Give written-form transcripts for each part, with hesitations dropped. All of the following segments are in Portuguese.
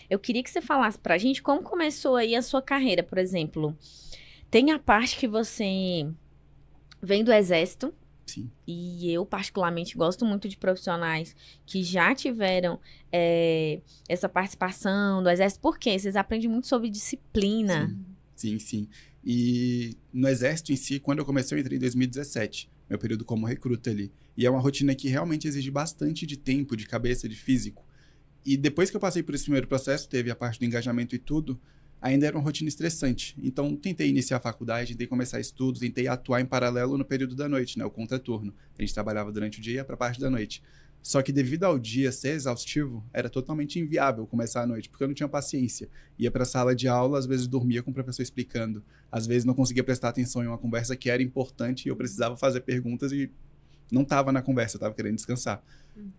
Eu queria que você falasse pra gente como começou aí a sua carreira, por exemplo. Tem a parte que você vem do exército, Sim, e eu particularmente gosto muito de profissionais que já tiveram essa participação do exército, porque vocês aprendem muito sobre disciplina. sim, sim. E no exército em si, quando eu comecei, eu entrei em 2017, meu período como recruta ali. E é uma rotina que realmente exige bastante de tempo, de cabeça, de físico. E depois que eu passei por esse primeiro processo, teve a parte do engajamento e tudo, ainda era uma rotina estressante. Então, tentei iniciar a faculdade, tentei começar estudos, tentei atuar em paralelo no período da noite, né, o contraturno. A gente trabalhava durante o dia para a parte da noite. Só que devido ao dia ser exaustivo, era totalmente inviável começar à noite, porque eu não tinha paciência. Ia para a sala de aula, às vezes dormia com o professor explicando, às vezes não conseguia prestar atenção em uma conversa que era importante e eu precisava fazer perguntas e não estava na conversa, eu estava querendo descansar.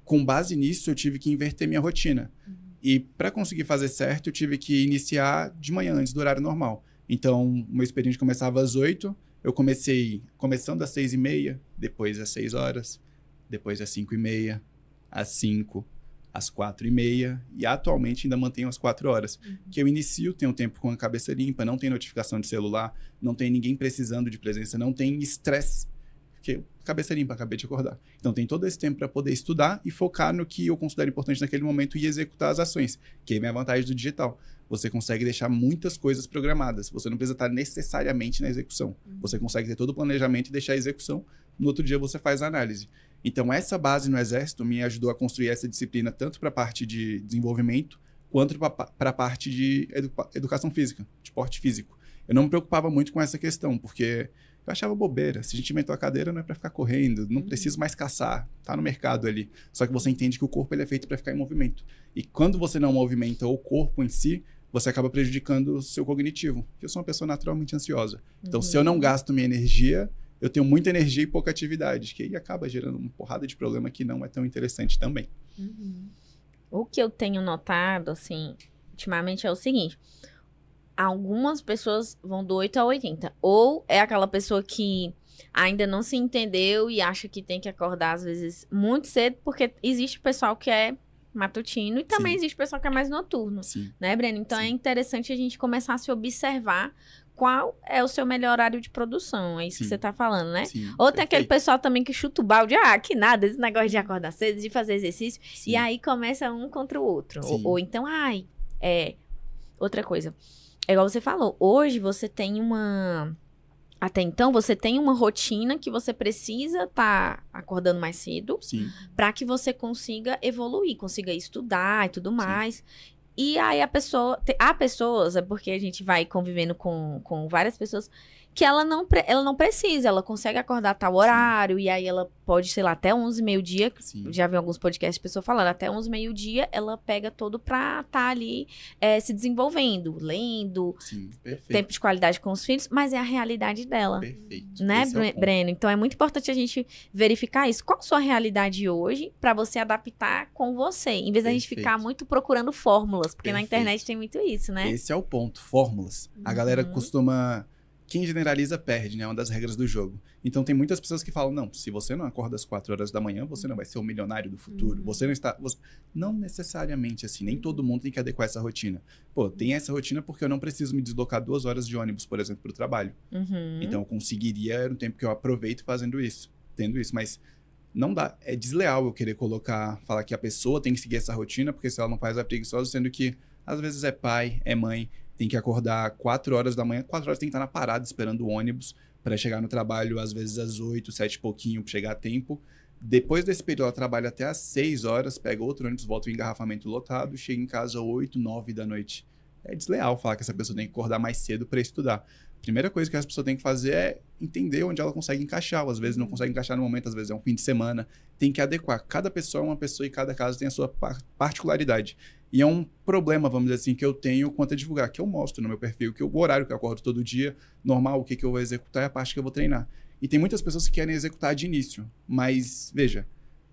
Com base nisso, eu tive que inverter minha rotina. E para conseguir fazer certo, eu tive que iniciar de manhã, antes do horário normal. Então, o meu expediente começava às 8, eu comecei começando às 6h30, depois às 6 horas, depois às 5h30, às 5, às 4h30, e atualmente ainda mantenho às 4 horas. Que eu inicio, tenho tempo com a cabeça limpa, não tem notificação de celular, não tem ninguém precisando de presença, não tem estresse, porque cabeça limpa, acabei de acordar. Então tem todo esse tempo para poder estudar e focar no que eu considero importante naquele momento e executar as ações, que aí vem a vantagem do digital. Você consegue deixar muitas coisas programadas, você não precisa estar necessariamente na execução. Você consegue ter todo o planejamento e deixar a execução, no outro dia você faz a análise. Então essa base no Exército me ajudou a construir essa disciplina tanto para a parte de desenvolvimento, quanto para a parte de educação física, de porte físico. Eu não me preocupava muito com essa questão, porque eu achava bobeira. Se a gente inventou a cadeira, não é para ficar correndo, não preciso mais caçar, tá no mercado ali. Só que você entende que o corpo ele é feito para ficar em movimento. E quando você não movimenta o corpo em si, você acaba prejudicando o seu cognitivo. Eu sou uma pessoa naturalmente ansiosa. Então, se eu não gasto minha energia, eu tenho muita energia e pouca atividade, que aí acaba gerando uma porrada de problema que não é tão interessante também. O que eu tenho notado, assim, ultimamente é o seguinte: algumas pessoas vão do 8 a 80. Ou é aquela pessoa que ainda não se entendeu e acha que tem que acordar, às vezes, muito cedo, porque existe pessoal que é matutino e também Sim. existe pessoal que é mais noturno, Sim. né, Breno? Então Sim. é interessante a gente começar a se observar qual é o seu melhor horário de produção. É isso que Sim. você tá falando, né? Sim, Ou tem aquele perfeito. pessoal também que chuta o balde, que nada, esse negócio de acordar cedo, de fazer exercício, Sim. e aí começa um contra o outro. Sim. Ou então, outra coisa. É igual você falou, hoje você tem uma... Até então, você tem uma rotina que você precisa estar acordando mais cedo Sim. para que você consiga evoluir, consiga estudar e tudo mais. E aí há pessoas, é porque a gente vai convivendo com várias pessoas, que ela não precisa, ela consegue acordar a tal horário, e aí ela pode, sei lá, até 11, meio-dia, Sim. já vi alguns podcasts de pessoas falando, até 11, meio-dia, ela pega todo pra estar ali se desenvolvendo, lendo, Sim, perfeito. tempo de qualidade com os filhos, mas é a realidade dela. Perfeito. Né, Esse é o ponto. Breno? Então é muito importante a gente verificar isso. Qual a sua realidade hoje para você adaptar com você? Em vez da gente Perfeito. ficar muito procurando fórmulas, porque na Perfeito. internet tem muito isso, né? Esse é o ponto, fórmulas. A galera costuma... Quem generaliza perde, né? É uma das regras do jogo. Então tem muitas pessoas que falam, não, se você não acorda às 4 horas da manhã, você não vai ser o milionário do futuro. Você não está... Não necessariamente assim, nem todo mundo tem que adequar essa rotina. Pô, tem essa rotina porque eu não preciso me deslocar 2 horas de ônibus, por exemplo, para o trabalho. Então eu conseguiria, era um tempo que eu aproveito fazendo isso, tendo isso, mas não dá, é desleal eu querer falar que a pessoa tem que seguir essa rotina, porque se ela não faz, é preguiçosa, sendo que às vezes é pai, é mãe, tem que acordar 4 horas da manhã, 4 horas tem que estar na parada esperando o ônibus para chegar no trabalho, às vezes às 8, 7 e pouquinho, para chegar a tempo. Depois desse período, ela trabalha até às 6 horas, pega outro ônibus, volta em engarrafamento lotado, chega em casa às 8, 9 da noite. É desleal falar que essa pessoa tem que acordar mais cedo para estudar. Primeira coisa que essa pessoa tem que fazer é entender onde ela consegue encaixar. Às vezes não consegue encaixar no momento, às vezes é um fim de semana. Tem que adequar. Cada pessoa é uma pessoa e cada caso tem a sua particularidade. E é um problema, vamos dizer assim, que eu tenho quanto a divulgar, que eu mostro no meu perfil, que o horário que eu acordo todo dia, normal, o que eu vou executar é a parte que eu vou treinar. E tem muitas pessoas que querem executar de início. Mas, veja,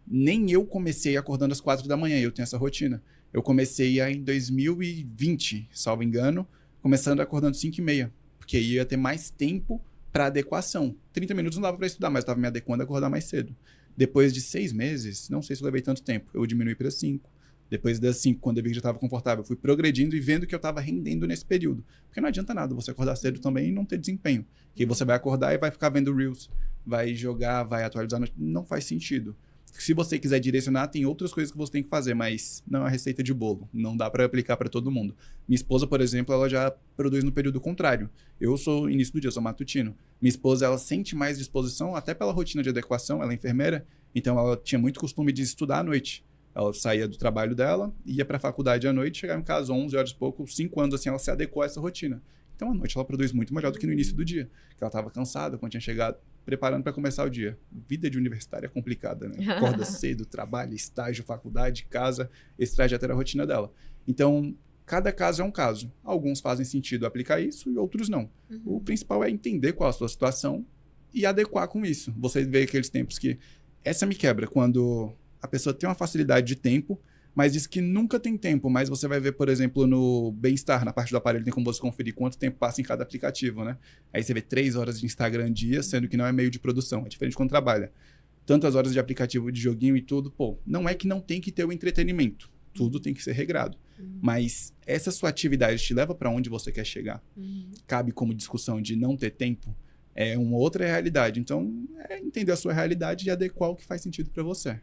nem eu comecei acordando às 4 da manhã, eu tenho essa rotina. Eu comecei em 2020, salvo engano, começando acordando 5h30. Porque aí eu ia ter mais tempo para adequação. 30 minutos não dava para estudar, mas estava me adequando a acordar mais cedo. Depois de 6 meses, não sei se eu levei tanto tempo, eu diminui para 5. Depois das 5, quando eu vi que já estava confortável, eu fui progredindo e vendo que eu estava rendendo nesse período. Porque não adianta nada você acordar cedo também e não ter desempenho. Porque aí você vai acordar e vai ficar vendo Reels, vai jogar, vai atualizar. Não faz sentido. Se você quiser direcionar, tem outras coisas que você tem que fazer, mas não é uma receita de bolo. Não dá para aplicar para todo mundo. Minha esposa, por exemplo, ela já produz no período contrário. Eu sou início do dia, eu sou matutino. Minha esposa, ela sente mais disposição, até pela rotina de adequação, ela é enfermeira, então ela tinha muito costume de estudar à noite. Ela saía do trabalho dela, ia para a faculdade à noite, chegava em casa 11 horas e pouco, 5 anos assim, ela se adequou a essa rotina. Então, à noite ela produz muito melhor do que no início do dia, que ela estava cansada quando tinha chegado, preparando para começar o dia. Vida de universitária é complicada, né? Acorda cedo, trabalha, estágio, faculdade, casa, esse trajeto era a rotina dela. Então, cada caso é um caso. Alguns fazem sentido aplicar isso e outros não. O principal é entender qual a sua situação e adequar com isso. Você vê aqueles tempos que... Essa me quebra, quando a pessoa tem uma facilidade de tempo, mas diz que nunca tem tempo. Mas você vai ver, por exemplo, no Bem-Estar, na parte do aparelho, tem como você conferir quanto tempo passa em cada aplicativo, né? Aí você vê 3 horas de Instagram dia, sendo que não é meio de produção. É diferente quando trabalha. Tantas horas de aplicativo de joguinho e tudo, pô, não é que não tem que ter o entretenimento. Tudo tem que ser regrado. Mas essa sua atividade te leva para onde você quer chegar. Cabe como discussão de não ter tempo. É uma outra realidade. Então, é entender a sua realidade e adequar o que faz sentido para você.